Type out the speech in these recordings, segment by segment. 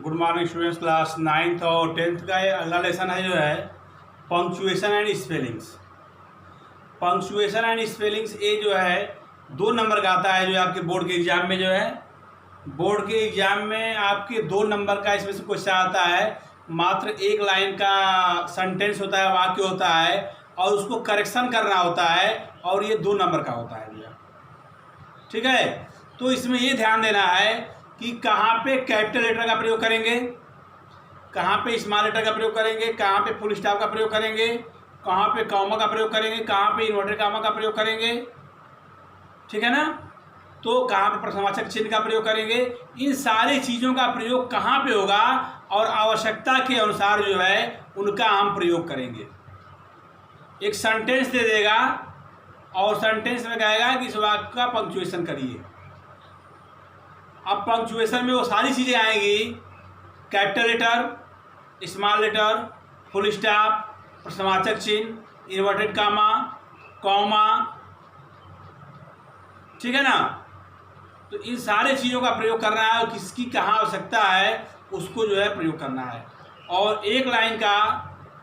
Good morning students. Class 9th और 10th का ये अगला लेसन है जो है punctuation and spellings. Punctuation and spellings ये जो है 2 नंबर का आता है, जो आपके बोर्ड के एग्जाम में जो है बोर्ड के एग्जाम में आपके 2 नंबर का इसमें से क्वेश्चन आता है। मात्र 1 लाइन का सेंटेंस होता है, वाक्य होता है और उसको करेक्शन करना होता है और ये 2 नंबर का होता है भैया। ठीक है, तो इसमें ये ध्यान देना है कि कहाँ पे कैपिटल लेटर का प्रयोग करेंगे, कहाँ पे स्मॉल लेटर का प्रयोग करेंगे, कहाँ पे फुल स्टॉप का प्रयोग करेंगे, कहाँ पे कॉमा का प्रयोग करेंगे, कहाँ पे इन्वर्टेड कॉमा का प्रयोग करेंगे। ठीक है ना, तो कहाँ पे प्रश्नवाचक चिन्ह का प्रयोग करेंगे। इन सारी चीज़ों का प्रयोग कहाँ पे होगा और आवश्यकता के अनुसार जो है उनका हम प्रयोग करेंगे। एक सेंटेंस दे देगा और सेंटेंस में कहेगा कि इस वाक्य का पंक्चुएशन करिए। अब पंक्चुएशन में वो सारी चीज़ें आएंगी, capital letter, small letter, full stop, प्रश्नवाचक चिन्ह, इन्वर्टेड कॉमा, कॉमा। ठीक है ना, तो इन सारे चीज़ों का प्रयोग करना है और किसकी कहाँ आवश्यकता है उसको जो है प्रयोग करना है। और 1 लाइन का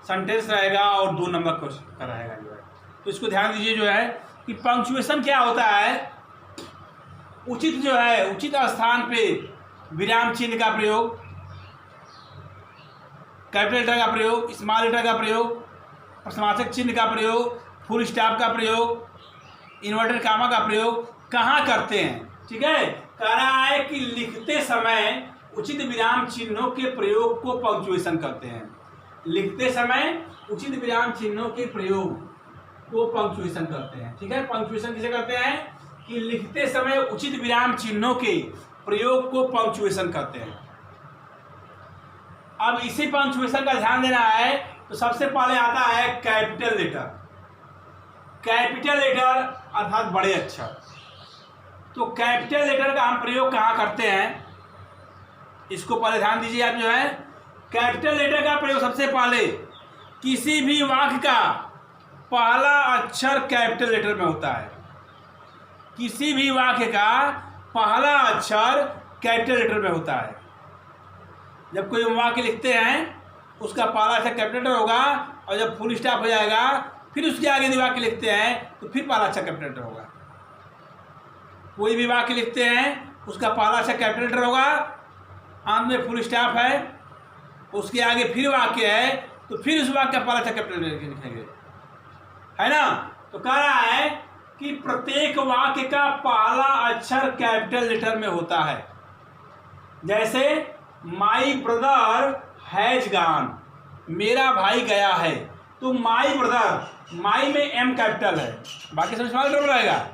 सेंटेंस रहेगा और 2 नंबर क्वेश्चन का रहेगा जो है। तो इसको ध्यान दीजिए जो है कि पंक्चुएशन क्या होता है। उचित जो है उचित स्थान पे विराम चिन्ह का प्रयोग, कैपिटल लेटर का प्रयोग, स्मॉल लेटर का प्रयोग, प्रश्नवाचक चिन्ह का प्रयोग, फुल स्टॉप का प्रयोग, इन्वर्टेड कॉमा का प्रयोग कहाँ करते हैं। ठीक है, कह रहा है कि लिखते समय उचित विराम चिन्हों के प्रयोग को पंक्चुएशन करते हैं। लिखते समय उचित विराम चिन्हों के प्रयोग को पंक्चुएशन करते हैं। ठीक है, पंक्चुएशन किसे करते हैं कि लिखते समय उचित विराम चिन्हों के प्रयोग को पंक्चुएशन करते हैं। अब इसी पंक्चुएशन का ध्यान देना है तो सबसे पहले आता है कैपिटल लेटर। कैपिटल लेटर अर्थात बड़े अक्षर। तो कैपिटल लेटर का हम प्रयोग कहाँ करते हैं, इसको पहले ध्यान दीजिए आप जो है। कैपिटल लेटर का प्रयोग सबसे पहले किसी भी वाक्य का पहला अक्षर कैपिटल लेटर में होता है। किसी भी वाक्य का पहला अक्षर कैपिटल लेटर में होता है। जब कोई वाक्य लिखते हैं उसका पहला अक्षर कैपिटल लेटर होगा और जब फुल स्टॉप हो जाएगा फिर उसके आगे जो वाक्य लिखते हैं तो फिर पहला अक्षर कैपिटल लेटर होगा। कोई भी वाक्य लिखते हैं उसका पहला अक्षर कैपिटल लेटर होगा, अंत में फुल स्टॉप है, उसके आगे फिर वाक्य है तो फिर उस वाक्य का पहला अक्षर कैपिटल लेटर लिखेंगे, है ना। तो कह रहा है कि प्रत्येक वाक्य का पहला अक्षर कैपिटल लेटर में होता है। जैसे माई ब्रदर हैज गॉन, मेरा भाई गया है, तो माई ब्रदर, माई में एम कैपिटल है, बाकी सब स्मॉल लेटर में रहेगा,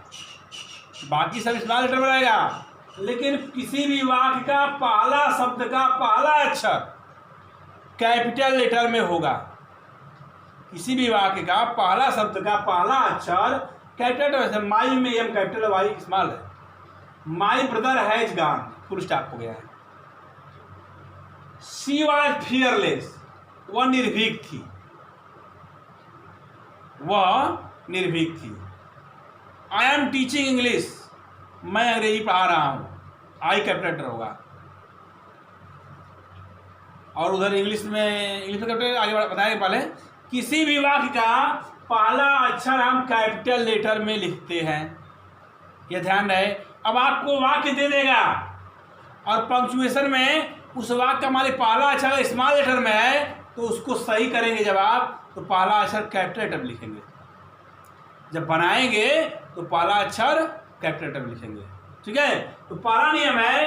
बाकी सब स्मॉल लेटर में रहेगा। लेकिन किसी भी वाक्य का पहला शब्द का पहला अक्षर कैपिटल लेटर में होगा। किसी भी वाक्य का पहला शब्द का पहला अक्षर कैपिटल लेटर, माई में एम कैपिटल, वाई स्मॉल है। My brother has gone, full stop हो गया है। शी वाज फियरलेस, वह निर्भीक थी, वह निर्भीक थी। आई एम टीचिंग इंग्लिश, मैं अंग्रेजी पढ़ा रहा हूं, आई कैपिटल लेटर होगा। और उधर इंग्लिश में कैपिटल आगे बताएंगे। पहले किसी भी वाक्य का पहला अक्षर हम कैपिटल लेटर में लिखते हैं, यह ध्यान रहे। अब आपको वाक्य दे देगा और पंक्चुएशन में उस वाक्य का हमारे पहला अक्षर स्मॉल लेटर में है तो उसको सही करेंगे जब आप, तो पहला अक्षर कैपिटल लेटर में लिखेंगे। जब बनाएंगे तो पहला अक्षर कैपिटल लेटर में लिखेंगे। ठीक है, तो पहला नियम है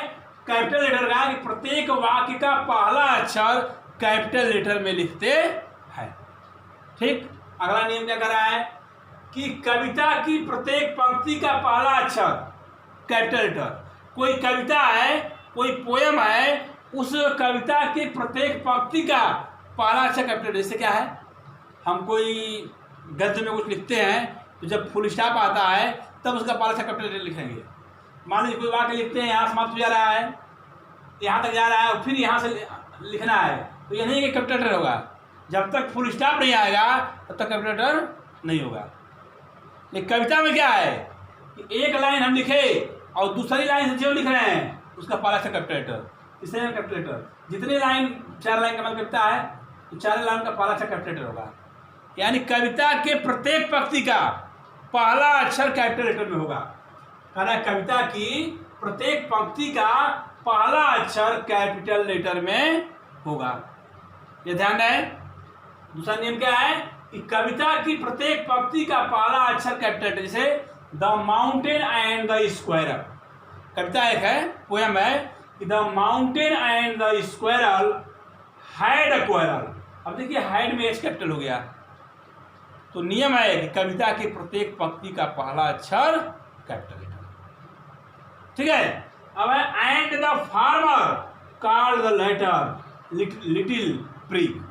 कैपिटल लेटर का कि प्रत्येक वाक्य का पहला अक्षर कैपिटल लेटर में लिखते हैं। ठीक, अगला नियम क्या कर रहा है कि कविता की प्रत्येक पंक्ति का पहला अक्षर कैपिटल लेटर। कोई कविता है, कोई पोयम है, उस कविता की प्रत्येक पंक्ति का पहला अक्षर कैपिटल। जैसे क्या है, हम कोई गद्य में कुछ लिखते हैं तो जब फुल स्टॉप आता है तब उसका पहला अक्षर कैपिटल लेटर लिखेंगे। मान लीजिए कोई वाक्य लिखते हैं, यहाँ समाप्त हो जा रहा है, यहाँ तक जा रहा है और फिर यहाँ से लिखना है, तो यह नहीं कि कैपिटल लेटर होगा। जब तक फुल स्टॉप नहीं आएगा तब तक कैपिटल लेटर नहीं होगा। लेकिन कविता में क्या है कि एक लाइन हम लिखे और दूसरी लाइन से जो लिख रहे हैं उसका पहला अक्षर कैपिटल लेटर, इसे कैपिटल लेटर। जितने लाइन 4 लाइन का कविता है तो 4 लाइन का पहला अक्षर कैपिटल लेटर होगा। यानी कविता के प्रत्येक पंक्ति का पहला अक्षर कैपिटल लेटर में होगा। कहना कविता की प्रत्येक पंक्ति का पहला अक्षर कैपिटल लेटर में होगा। ये ध्यान रहे। दूसरा नियम क्या है कि कविता की प्रत्येक पंक्ति का पहला अक्षर कैपिटल लेटर, जैसे the mountain and the squirrel, कविता एक है, पोयम है कि the mountain and the squirrel had a quarrel. अब देखिए हैड में एच कैपिटल हो गया। तो नियम है कि कविता की प्रत्येक पंक्ति का पहला अक्षर कैपिटल लेटर। ठीक है। अब है and the former called the latter little prig.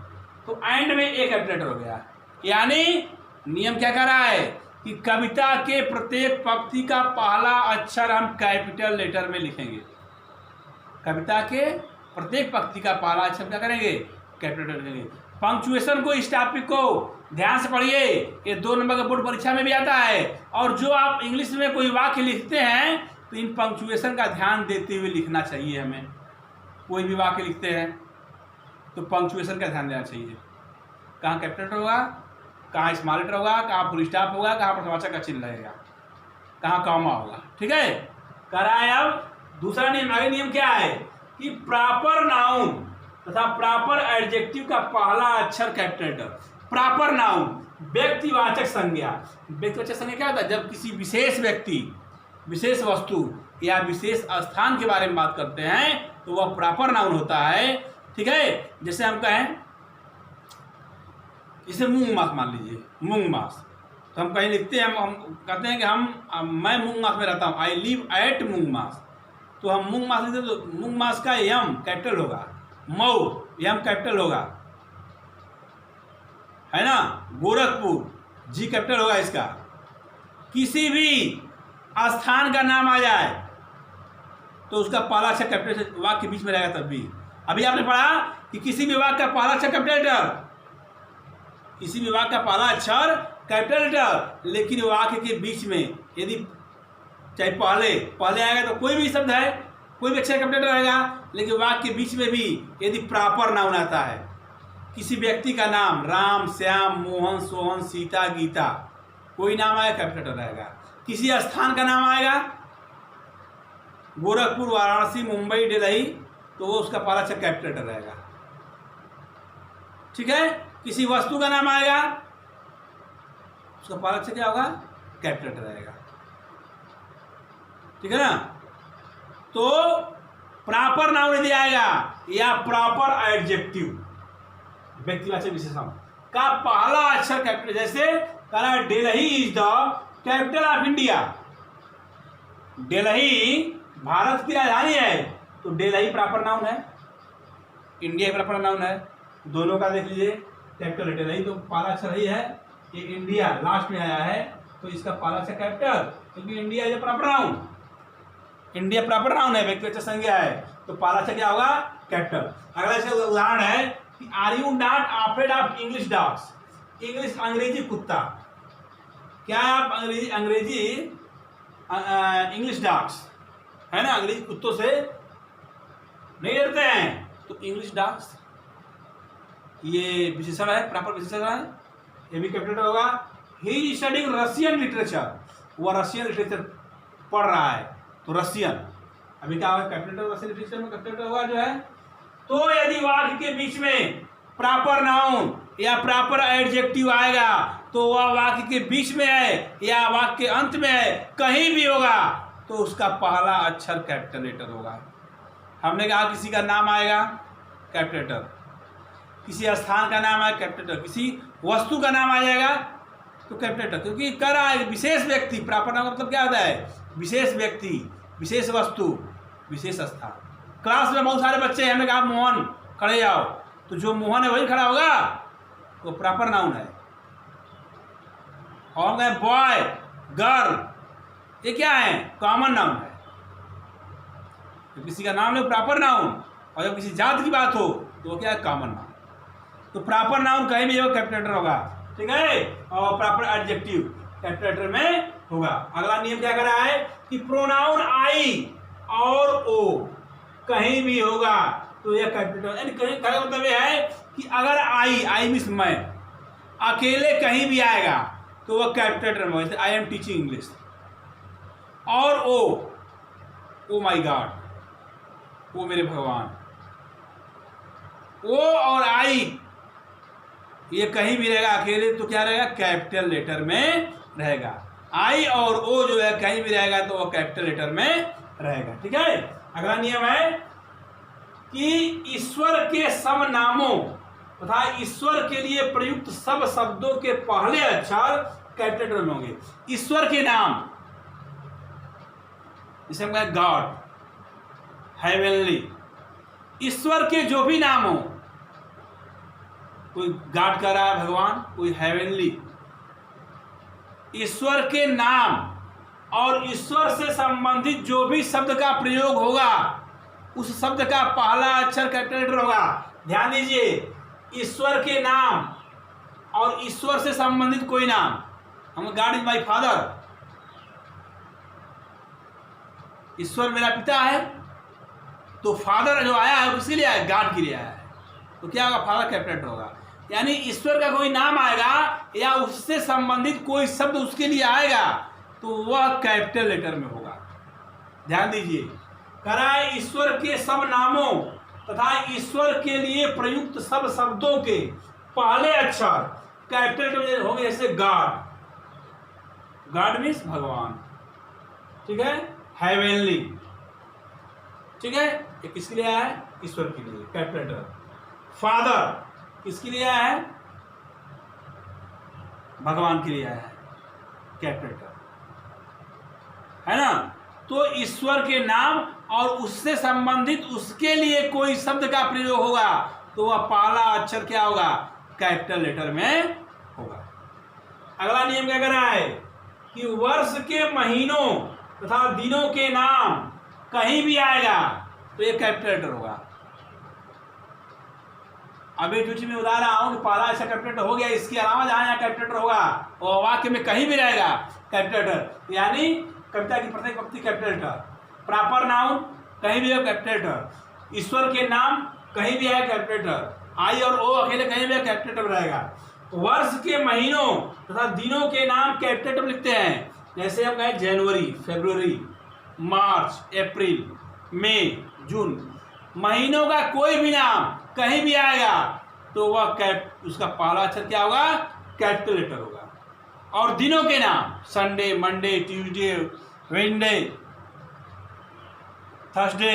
तो एंड में एक कैपिटल लेटर हो गया। यानी नियम क्या कर रहा है कि कविता के प्रत्येक पंक्ति का पहला अक्षर हम कैपिटल लेटर में लिखेंगे। कविता के प्रत्येक पंक्ति का पहला अक्षर क्या करेंगे, कैपिटल लेटर लिखेंगे। पंक्चुएशन को, इस टॉपिक को ध्यान से पढ़िए, ये 2 नंबर का बोर्ड परीक्षा में भी आता है। और जो आप इंग्लिश में कोई वाक्य लिखते हैं तो इन पंक्चुएशन का ध्यान देते हुए लिखना चाहिए। हमें कोई भी वाक्य लिखते हैं तो पंक्चुएशन का ध्यान देना चाहिए। कहाँ कैपिटल लेटर होगा, कहाँ स्मॉल लेटर होगा, कहाँ फुल स्टॉप होगा, कहाँ प्रश्नवाचक का चिन्ह रहेगा, कहाँ कॉमा होगा। ठीक है। कराए। अब दूसरा नियम, आगे नियम क्या है कि प्रॉपर नाउन तथा प्रॉपर एडजेक्टिव का पहला अक्षर कैपिटल लेटर। प्रॉपर नाउन व्यक्तिवाचक संज्ञा। व्यक्तिवाचक संज्ञा क्या होता है, जब किसी विशेष व्यक्ति, विशेष वस्तु या विशेष स्थान के बारे में बात करते हैं तो वह प्रॉपर नाउन होता है। ठीक है। जैसे हम कहें, इसे मूंग मास मान लीजिए, मूंग मास। तो हम कहीं लिखते हैं, हम कहते हैं कि मैं मूंग मास में रहता हूँ, आई लिव एट मूंग मास। तो हम मूंग मास लिखते तो मूंग मास का यम कैपिटल होगा, मऊ यम कैपिटल होगा, है ना। गोरखपुर जी कैपिटल होगा इसका। किसी भी स्थान का नाम आ जाए तो उसका पहला अक्षर कैपिटल से वाक्य के बीच में रहेगा। तब भी अभी आपने पढ़ा कि किसी भी वाक्य का पहला अक्षर कैपिटल लेटर, किसी भी वाक्य का पहला अक्षर कैपिटल लेटर, लेकिन वाक्य के बीच में यदि चाहे पहले आएगा तो कोई भी शब्द है, कोई भी अक्षर कैपिटल रहेगा, लेकिन वाक्य के बीच में भी यदि प्रॉपर नाउन आता है, किसी व्यक्ति का नाम राम, श्याम, मोहन, सोहन, सीता, गीता, कोई नाम आएगा कैपिटल लेटर रहेगा। किसी स्थान का नाम आएगा, गोरखपुर, वाराणसी, मुंबई, दिल्ली, तो वो उसका पहला अक्षर कैपिटल लेटर रहेगा। ठीक है। किसी वस्तु का नाम आएगा, उसका पहला अक्षर क्या होगा, कैपिटल लेटर रहेगा। ठीक है ना। तो प्रॉपर नाउन यदि आएगा या प्रॉपर एडजेक्टिव व्यक्तिवाचक विशेषण का पहला अक्षर कैपिटल, जैसे कहा Delhi is the capital of India. Delhi Bharat की राजधानी है, तो दिल्ली प्रॉपर नाउन है, इंडिया प्रॉपर नाउन है। दोनों का देख लीजिए, कैपिटल लेटर ही तो पहला अक्षर ही है। ये इंडिया लास्ट में आया है तो इसका पहला अक्षर कैपिटल, क्योंकि India is proper noun, India proper noun है, व्यक्तिवाचक संज्ञा है, तो पहला अक्षर क्या होगा, कैपिटल। अगला से उदाहरण है कि are you not afraid of English dogs. English अंग्रेजी कुत्ता, क्या आप अंग्रेजी इंग्लिश डॉग्स, है ना, अंग्रेजी कुत्तों से नहीं डरते हैं, तो इंग्लिश डॉग्स ये विशेषण है, प्रॉपर विशेषण है, ये भी कैपिटल होगा। He is studying Russian literature, वह रशियन लिटरेचर पढ़ रहा है, तो रशियन अभी क्या होगा, कैपिटल रशियन लिटरेचर में कैपिटल होगा जो है। तो यदि वाक्य के बीच में प्रॉपर नाउन या प्रॉपर एडजेक्टिव आएगा तो वह वाक्य के बीच में है या वाक्य के अंत में है, कहीं भी होगा तो उसका पहला अक्षर कैपिटल लेटर होगा। हमने कहा किसी का नाम आएगा कैपिटल लेटर, किसी स्थान का नाम आएगा कैपिटल लेटर, किसी वस्तु का नाम आ जाएगा तो कैपिटल लेटर, क्योंकि कर रहा है विशेष व्यक्ति। प्रॉपर नाउन मतलब क्या होता है, विशेष व्यक्ति, विशेष वस्तु, विशेष स्थान। क्लास में बहुत सारे बच्चे हैं, हमने कहा मोहन खड़े जाओ, तो जो मोहन है वही खड़ा होगा, तो प्रॉपर नाउन है। और कहें बॉय, गर्ल, ये क्या है, कॉमन नाउन है। तो किसी का नाम ले प्रॉपर नाउन, और जब किसी जात की बात हो तो वो क्या है, कॉमन नाउन। तो प्रॉपर नाउन कहीं भी हो कैपिटल लेटर होगा। ठीक है। और प्रॉपर एडजेक्टिव कैपिटल लेटर में होगा। अगला नियम क्या कर रहा है कि प्रोनाउन आई और ओ कहीं भी होगा तो यह कैपिटल। यानी कहने का मतलब यह है कि अगर आई मीन्स मैं अकेले कहीं भी आएगा तो वह कैपिटल लेटर में, जैसे आई एम टीचिंग इंग्लिश। और ओ माई गॉड, वो मेरे भगवान, ओ और आई ये कहीं भी रहेगा अकेले तो क्या रहेगा, कैपिटल लेटर में रहेगा। आई और ओ जो है कहीं भी रहेगा तो वह कैपिटल लेटर में रहेगा। ठीक है। अगला नियम है कि ईश्वर के सब नामों तथा ईश्वर के लिए प्रयुक्त सब शब्दों के पहले अक्षर कैपिटल लेटर में होंगे। ईश्वर के नाम, जिसे हम कहें गॉड, हेवनली, ईश्वर के जो भी नाम हो, कोई गॉड कह रहा है भगवान, कोई हेवनली, ईश्वर के नाम और ईश्वर से संबंधित जो भी शब्द का प्रयोग होगा उस शब्द का पहला अक्षर कैपिटल लेटर होगा। ध्यान दीजिए, ईश्वर के नाम और ईश्वर से संबंधित कोई नाम, हम गॉड इज माई फादर, ईश्वर मेरा पिता है, तो फादर जो आया है उसके लिए आया, गॉड के लिए आया है, तो क्या होगा, फादर कैपिटल लेटर होगा। यानी ईश्वर का कोई नाम आएगा या उससे संबंधित कोई शब्द उसके लिए आएगा तो वह कैपिटल लेटर में होगा। ध्यान दीजिए, कराए ईश्वर के सब नामों तथा ईश्वर के लिए प्रयुक्त सब शब्दों के पहले अक्षर कैपिटल लेटर में होंगे। जैसे गॉड, गॉड मीन्स भगवान, ठीक है, हेवनली, ठीक है, ये किसके लिए आया है, ईश्वर के लिए कैपिटल लेटर। फादर किसके लिए आया है, भगवान के लिए आया है कैपिटल लेटर, है ना। तो ईश्वर के नाम और उससे संबंधित उसके लिए कोई शब्द का प्रयोग होगा तो वह पहला अक्षर क्या होगा, कैपिटल लेटर में होगा। अगला नियम क्या कह रहा है कि वर्ष के महीनों तथा दिनों के नाम कहीं भी आएगा तो ये कैपिटल लेटर होगा। अभी जो चीज मैं बता रहा हूं कि पहला अक्षर कैपिटल लेटर हो गया, इसके अलावा जहां यहाँ कैपिटल लेटर होगा और वाक्य में कहीं भी रहेगा कैपिटल लेटर, यानी कविता की प्रत्येक पंक्ति कैपिटल लेटर, प्रॉपर नाउन कहीं भी है कैपिटल लेटर, ईश्वर के नाम कहीं भी है कैपिटल लेटर, आई और ओ अकेले कहीं भी है कैपिटल लेटर रहेगा। वर्ष के महीनों तथा दिनों के नाम कैपिटल लेटर लिखते हैं। जैसे हम कहें जनवरी, फरवरी, मार्च, अप्रैल, मई, जून, महीनों का कोई भी नाम कहीं भी आएगा तो वह उसका पहला अक्षर क्या होगा, कैपिटल लेटर होगा। और दिनों के नाम Sunday, Monday, Tuesday, Wednesday, Thursday,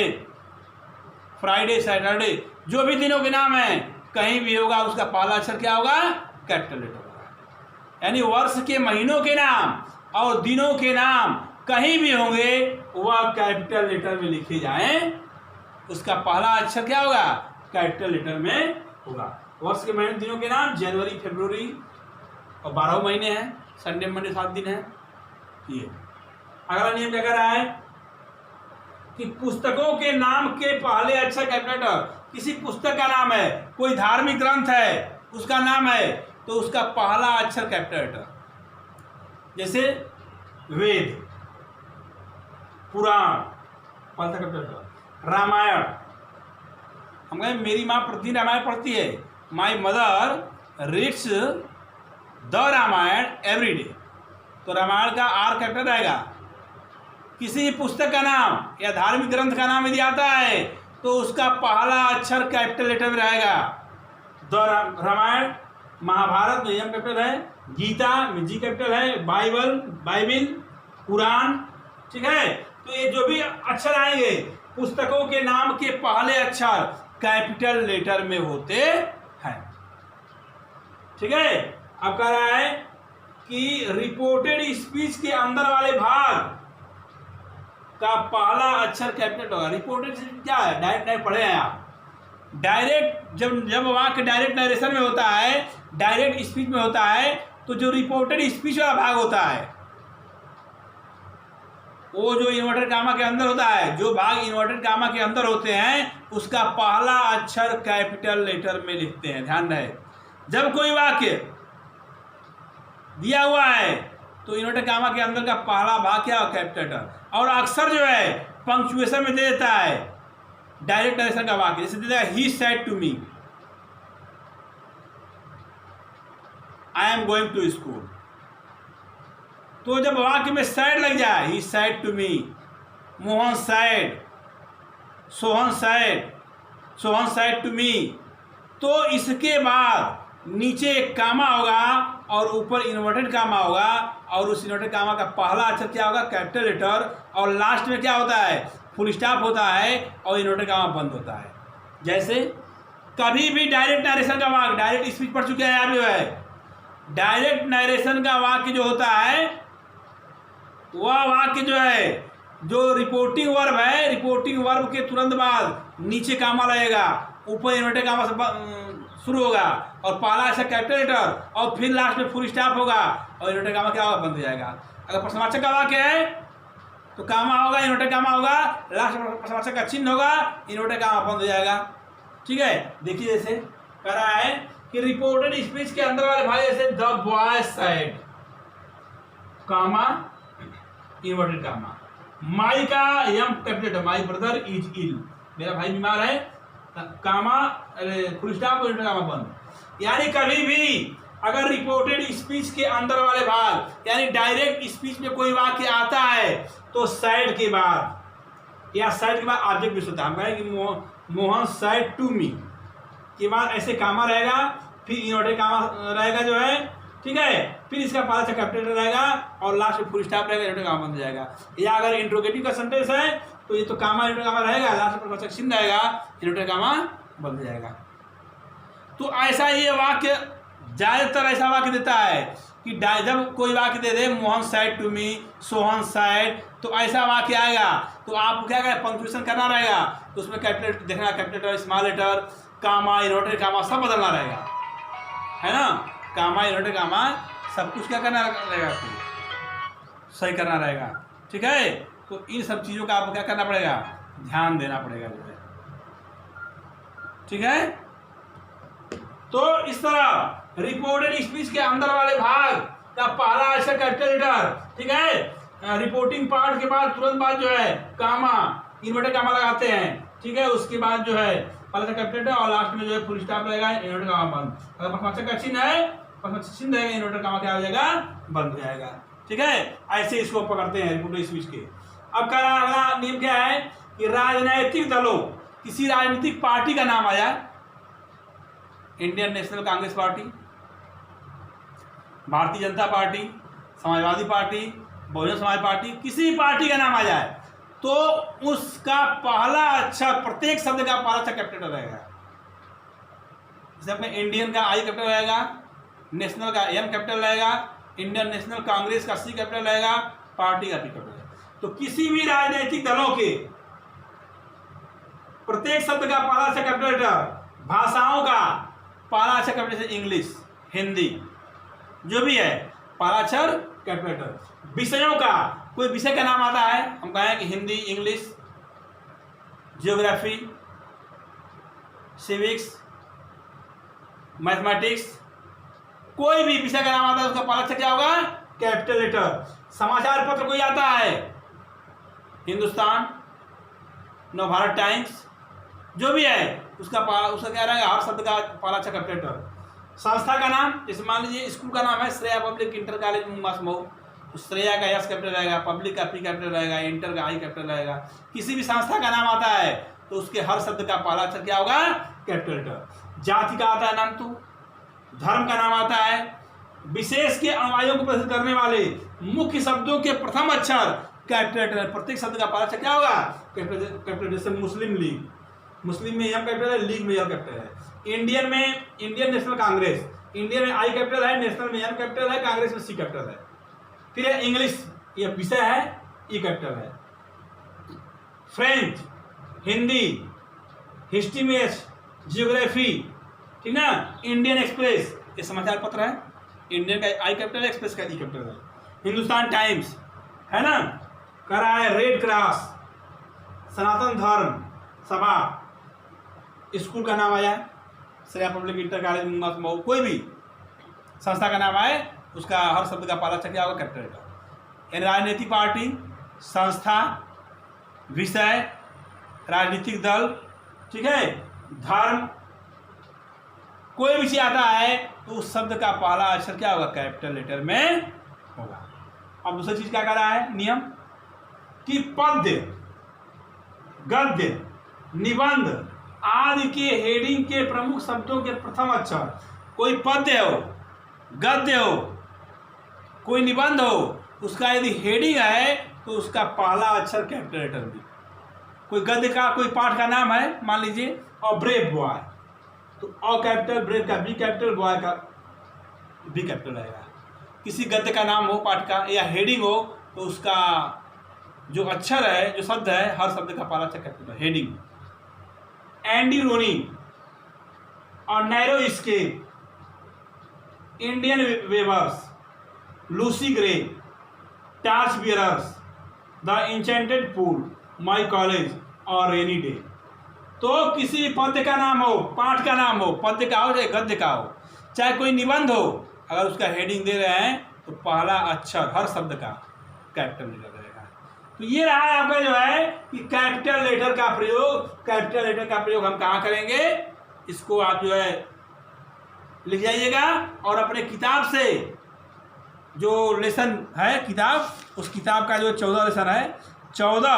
Friday, Saturday, जो भी दिनों के नाम है कहीं भी होगा उसका पहला अक्षर क्या होगा, कैपिटल लेटर होगा। यानी वर्ष के महीनों के नाम और दिनों के नाम कहीं भी होंगे वह कैपिटल लेटर में लिखे जाएं, उसका पहला अक्षर क्या होगा, कैपिटल लेटर में होगा। वर्ष के महीने दिनों के नाम जनवरी, फरवरी और 12 महीने हैं, संडे मंडे 7 दिन है ये। अगला नियम क्या कह रहा है कि पुस्तकों के नाम के पहले अक्षर कैपिटल लेटर, किसी पुस्तक का नाम है, कोई धार्मिक ग्रंथ है उसका नाम है तो उसका पहला अक्षर कैपिटल लेटर। जैसे वेद, पुराण, पहला कैपिटल लेटर, रामायण, हम कहें मेरी माँ प्रतिदिन रामायण पढ़ती है, my mother reads the Ramayana every day, तो रामायण का आर कैपिटल रहेगा। किसी पुस्तक का नाम या धार्मिक ग्रंथ का नाम यदि आता है तो उसका पहला अक्षर कैपिटल लेटर में रहेगा। द रामायण, महाभारत में एम कैपिटल है, गीता में जी कैपिटल है, बाइबिल, कुरान, ठीक है। तो ये जो भी अक्षर आएंगे पुस्तकों के नाम के पहले अक्षर कैपिटल लेटर में होते हैं, ठीक है। अब कह रहा है कि रिपोर्टेड स्पीच के अंदर वाले भाग का पहला अक्षर कैपिटल होगा। रिपोर्टेड क्या है, डायरेक्ट पढ़े हैं आप, डायरेक्ट जब वाक्य डायरेक्ट नरेशन में होता है, डायरेक्ट स्पीच में होता है, तो जो रिपोर्टेड स्पीच वाला भाग होता है वो जो इन्वर्टेड कामा के अंदर होता है, जो भाग इन्वर्टेड कामा के अंदर होते हैं उसका पहला अक्षर कैपिटल लेटर में लिखते हैं। ध्यान रहे, जब कोई वाक्य दिया हुआ है तो इन्वर्टेड कामा के अंदर का पहला भाग क्या हो, कैपिटल लेटर। और अक्सर जो है पंक्चुएशन में दे देता है, डायरेक्ट नरेशन का वाक्य, जैसे दिया he said to me I am going to school, तो जब वाक्य में सैड लग जाए, he said to me, Mohan said, Sohan said, Sohan said to me, तो इसके बाद नीचे एक कामा होगा और ऊपर इन्वर्टेड कामा होगा, और उस इन्वर्टेड कामा का पहला अक्षर क्या होगा, कैपिटल लेटर, और लास्ट में क्या होता है, फुल स्टॉप होता है और इन्वर्टेड कामा बंद होता है। जैसे कभी भी डायरेक्ट नरेशन का वाक्य, डायरेक्ट स्पीच पढ़ चुके हैं आप जो है, डायरेक्ट नरेशन का वाक्य जो होता है वह वाक्य जो है, जो रिपोर्टिंग वर्ब है, रिपोर्टिंग वर्ब के तुरंत बाद नीचे कामा लगेगा, ऊपर इन्वर्टेड कामा से शुरू होगा, और पहला ऐसा कैपिटल लेटर, और फिर लास्ट में फुल स्टॉप होगा और इन्वर्टेड कामा क्या होगा, बंद हो जाएगा। अगर प्रश्नवाचक का वाक्य है तो कामा होगा, इन्वर्टेड कामा होगा, लास्ट में प्रश्नवाचक का चिन्ह होगा, इन्वर्टेड कामा बंद हो जाएगा। ठीक है, देखिए जैसे कह रहा है कि रिपोर्टेड स्पीच के अंदर वाले भाई, जैसे the boy said, comma inverted comma, my का M capital, my brother is ill, मेरा भाई बीमार है, comma full stop inverted comma बंद। यानी कभी भी अगर रिपोर्टेड स्पीच के अंदर वाले भाग यानी डायरेक्ट स्पीच में कोई वाक्य आता है तो साइड के बाद या साइड के बाद ऑब्जेक्ट भी होता है। हम कहें कि मोहन साइड टू मी के बाद ऐसे कामा रहेगा, फिर इन्वर्टेड कामा रहेगा जो है, ठीक है, फिर इसका पहला से कैपिटल रहेगा और लास्ट में फुल स्टॉप रहेगा, इन्वर्टेड कामा बन जाएगा। या अगर इंट्रोगेटिव का सेंटेंस है तो ये तो कामा इन्वर्टेड कामा रहेगा, लास्ट में चिन्ह रहेगा, इन्वर्टेड कामा बन जाएगा। तो ऐसा ये वाक्य ज्यादातर ऐसा वाक्य देता है कि जब कोई वाक्य दे दे Mohan said to me, Sohan said, तो ऐसा वाक्य आएगा तो आपको क्या करें, पंक्चुएशन करना रहेगा, तो उसमें कैपिटल देखना, कैपिटल लेटर, स्मॉल लेटर, कामा, इन्वर्टेड कामा सब बदलना रहेगा, है ना, कामा, इन्वर्टेड कामा सब कुछ क्या करना रहेगा, आपको सही करना रहेगा। ठीक है, तो इन सब चीज़ों का आपको क्या करना पड़ेगा, ध्यान देना पड़ेगा जो है। ठीक है, तो इस तरह रिपोर्टेड स्पीच के अंदर वाले भाग का पहला अक्षर कैपिटल लेटर, ठीक है, रिपोर्टिंग पार्ट के बाद तुरंत बाद जो है कामा, इन्वर्टेड कामा लगाते हैं, ठीक है, उसके बाद जो है पहला अक्षर कैपिटल लेटर और लास्ट में जो है फुल स्टॉप रहेगा, इन्वर्टेड कामा बंद। अगर प्रश्नवाचक का चिन्ह है, प्रश्नवाचक चिन्ह रहेगा, इन्वर्टेड कामा क्या हो जाएगा, बंद हो जाएगा। ठीक है, ऐसे इसको पकड़ते हैं रिपोर्टेड स्पीच के। अब का अगला नियम क्या है कि राजनैतिक दलों, किसी राजनीतिक पार्टी का नाम आया, Indian national Congress party, Bharatiya Janata party, Samajwadi party, Bahujan Samaj party, किसी पार्टी का नाम आ जाए तो उसका पहला अक्षर, प्रत्येक शब्द का पहला अक्षर कैपिटल रहेगा। जैसे अपने इंडियन का आई कैपिटल रहेगा, नेशनल का एम कैपिटल रहेगा, इंडियन नेशनल कांग्रेस का सी कैपिटल रहेगा, पार्टी का पी कैपिटल रहेगा। तो किसी भी राजनीतिक दलों के प्रत्येक शब्द का पहला अक्षर कैपिटल लेटर, भाषाओं का पहला अक्षर कैपिटल, जैसे इंग्लिश, हिंदी, जो भी है पहला अक्षर कैपिटल लेटर। विषयों का, कोई विषय का नाम आता है, हम कहें कि Hindi, English, geography, civics, mathematics, कोई भी विषय का नाम आता है उसका पहला अक्षर क्या होगा, कैपिटल लेटर। समाचार पत्र कोई आता है, हिंदुस्तान, नवभारत टाइम्स, जो भी है उसका क्या रहेगा, हर शब्द का पहला अक्षर कैपिटल लेटर। संस्था का नाम, जैसे मान लीजिए स्कूल का नाम है Shreya public inter college Mungmas Mau, तो श्रेया का एस कैपिटल रहेगा, पब्लिक का पी कैपिटल रहेगा, इंटर का आई कैपिटल रहेगा। किसी भी संस्था का नाम आता है तो उसके हर शब्द का पहला अक्षर क्या होगा, कैपिटल लेटर। जाति का आता है नाम, तो धर्म का नाम आता है, विशेष के अनुयायियों को प्रदर्शित करने वाले मुख्य शब्दों के प्रथम अक्षर कैपिटल लेटर। प्रत्येक शब्द का पहला अक्षर क्या होगा, कैपिटल। जैसे मुस्लिम लीग, मुस्लिम में एम कैपिटल है, लीग में एल कैपिटल है। इंडियन में इंडियन नेशनल कांग्रेस, इंडियन में आई कैपिटल है, नेशनल में एम कैपिटल है, कांग्रेस में सी कैपिटल है। फिर है इंग्लिश, ये विषय है, ई कैपिटल है। फ्रेंच, हिंदी, हिस्ट्री में एच, जियोग्राफी, ठीक ना। इंडियन एक्सप्रेस, ये समाचार पत्र है, इंडियन का आई कैपिटल है, एक्सप्रेस का ई कैपिटल है। हिंदुस्तान टाइम्स है ना, कह रहा है रेड क्रॉस, सनातन धर्म सभा, स्कूल का नाम आया Shreya public inter college Mungmas Mau, कोई भी संस्था का नाम आए उसका हर शब्द का पहला अक्षर क्या होगा, कैपिटल लेटर। यानी राजनीतिक पार्टी, संस्था, विषय, राजनीतिक दल, ठीक है। धर्म, कोई भी चीज आता है तो उस शब्द का पहला अक्षर क्या होगा, कैपिटल लेटर में होगा। अब दूसरी चीज क्या कह रहा है नियम, कि पद्य, गद्य, निबंध आदि के हेडिंग के प्रमुख शब्दों के प्रथम अक्षर, कोई पद्य हो, गद्य हो, कोई निबंध हो, उसका यदि हेडिंग है तो उसका पहला अक्षर कैपिटल लेटर भी। कोई गद्य का, कोई पाठ का नाम है, मान लीजिए अ ब्रेव बॉय, तो अ कैपिटल, ब्रेव का बी कैपिटल, बॉय का बी कैपिटल रहेगा। किसी गद्य का नाम हो, पाठ का, या हेडिंग हो, तो उसका जो अक्षर है, जो शब्द है, हर शब्द का पहला अक्षर कैपिटल। हेडिंग, एंडी रोनी और narrow escape, Indian weavers, Lucy Gray, torch bearers, the enchanted pool, my college और रेनी डे। तो किसी पद्य का नाम हो, पाठ का नाम हो, पद्य का हो चाहे गद्य का हो, चाहे कोई निबंध हो, अगर उसका हेडिंग दे रहे हैं तो पहला अक्षर हर शब्द का कैपिटल लेटर रहेगा। तो ये रहा है आपका जो है कि कैपिटल लेटर का प्रयोग। कैपिटल लेटर का प्रयोग हम कहाँ करेंगे, इसको आप जो है लिख जाइएगा और अपने किताब से जो लेसन है, किताब, उस किताब का जो 14 लेसन है, 14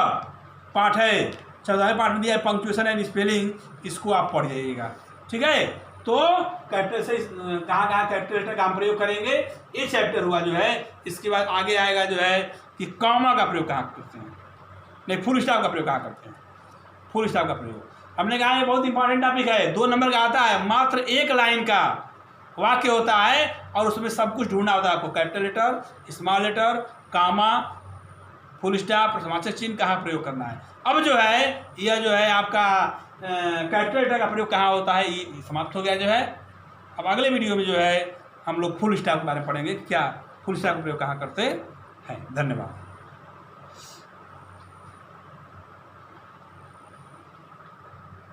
पाठ है, 14वें पाठ में दिया है पंक्चुएशन एंड स्पेलिंग, इसको आप पढ़ जाइएगा। ठीक है। तो कैपिटल से कहाँ कहाँ कैपिटल लेटर का हम प्रयोग करेंगे, ये चैप्टर हुआ जो है। इसके बाद आगे आएगा जो है कि कॉमा का प्रयोग कहाँ करते हैं, नहीं फुल स्टॉप का प्रयोग कहाँ करते हैं। फुल स्टॉप का प्रयोग हमने कहा ये बहुत इंपॉर्टेंट टॉपिक है। 2 नंबर का आता है, मात्र 1 लाइन का वाक्य होता है और उसमें सब कुछ ढूंढना होता है आपको। कैपिटल लेटर, स्मॉल लेटर, कामा, फुल स्टॉप, समाचार चिन्ह कहाँ प्रयोग करना है। अब जो है यह जो है आपका कैपिटल लेटर का प्रयोग कहाँ होता है, ये समाप्त हो गया जो है। अब अगले वीडियो में जो है हम लोग फुल स्टॉप के बारे में पढ़ेंगे, क्या फुल स्टॉप का प्रयोग कहाँ करते हैं। धन्यवाद।